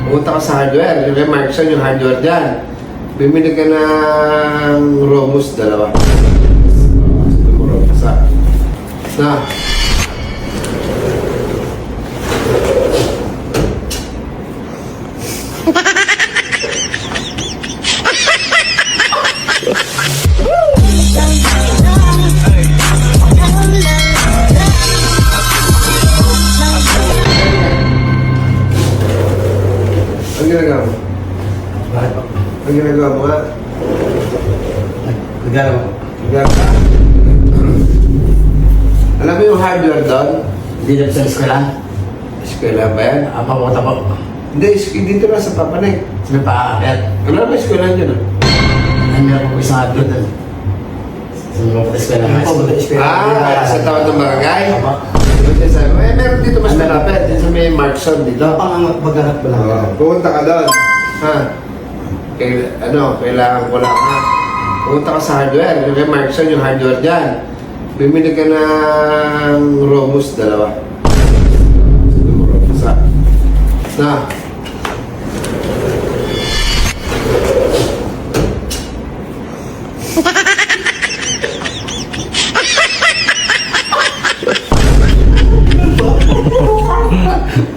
Pumunta ka sa hardware. Yung kay Markson, yung hardware dyan. Bimili ka ng Romus, dalawa. Gusto mo Romus, ha? Na. Ang ginagawa mo? Bakit po? Ang ginagawa mo nga? Nagdala po. Ginagawa ka? Alam mo yung hardware doon? Hindi na sa eskwela. Eskwela ba yan? Papunta po. Hindi, dito lang sa Papanay. Sabi pa, Wala ba eskwela dyan ah? ano meron po isang adlo doon. Sabi po sa eskwela. Sa tawag ng barangay? Apa. Meron dito mas malapit. Dito sa may Markson dito. Pangangat maghanap ko lang. Pumunta ka doon. Ha? Kailangan ko lang ha. Pumunta ka sa hardware. Yung kay Markson, yung hardware dyan. Bimili ka ng Romus, dalawa. Gusto mo Romus, ha? Na.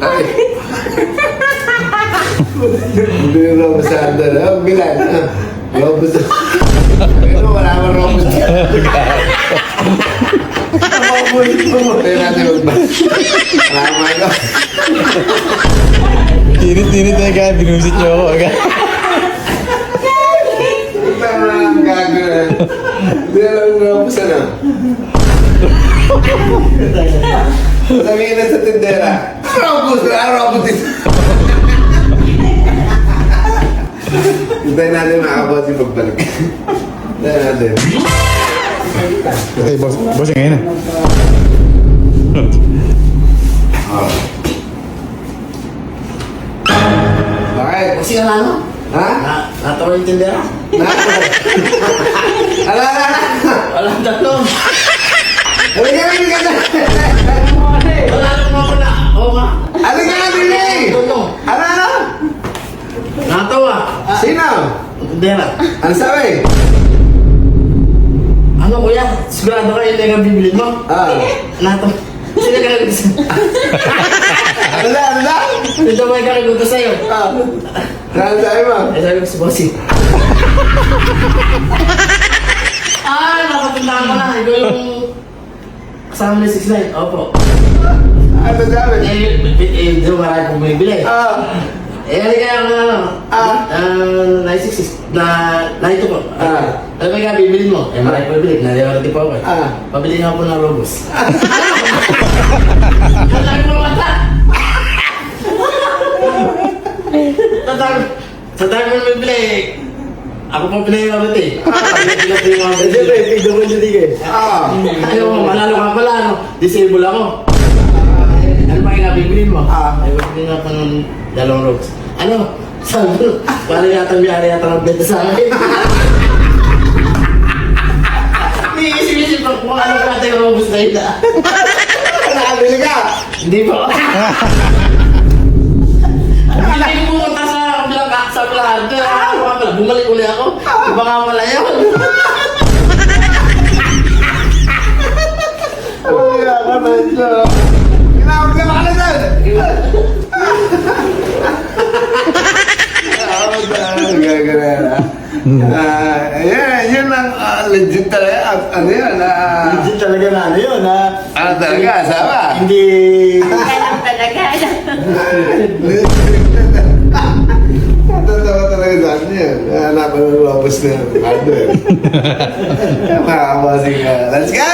Ay. Hindi yung Romus sa hardware. Bilan. Romus. Pero wala naman Romus dyan. Tayo natin magbas. Salamat ito. Tinit-tinit na agad, binusit niyo ako agad. Ang gagawin. Hindi alam mo na kung saan. Sabihin na sa tindera. Robot! Robot ito! Hintayin natin makakabot yung pagbalik. Hintayin natin. Okay, boss ngayon na. Bakit? Kasi nga ano? Ha? Natawa yung tindera. Ala! Walang tatlong. Halika na! Halika na! Wala nang mawala. Oo nga. Halika na! Bili! Tulong. Ano? Natawa. Sino? Tindera. Ano sabi? Ano kuya? Sigurado kayo na yung bibili mo? Natawa. Sino ka nagutos? Ano na? Ito ba yung kakagutos sa'yo? Saan sabi mo? Eh, sabi ko si Bossy. Nakatandaan ko na. Ikaw yung kasama na 6'9". Opo. Ano sabi? Di ba marami kong bumibili? Kaya ako na 966 na ito po. Ano ba yung bibilin mo? Marami ko bibili. Naliwarati po ako eh. Pabili nga po ng Robus. Tatawag mo mata! Sa dami mo bibili, ako po pinayawarot eh. Siyempre, tignan ko dyan eh. Ayaw mo, manalo ka pala, no? Disable ako. Ano ba yung nabibilin mo? Ay, bibili nga pa ng dalawang Robus. Ano? Sabi ko, parang yata may-ari yata ng benta sa akin. Iisip-isip ako kung ano ka yung Robus na yun ah. Nakabili ka? Hindi po. Hindi ko pumunta sa kabilang bumalik uli ako. Iba nga wala yun. Kaya ka medyo. Kinawag ka baka na dyan! Yun ang legit talaga. Ano yun? Legit talaga na ano yun ha. Ano talaga? Sama? Hindi. Alam talaga. Tatawa talaga sa akin yun. Hanapan ng lobos na yun. Hardware. Makakabasing ka. Let's go!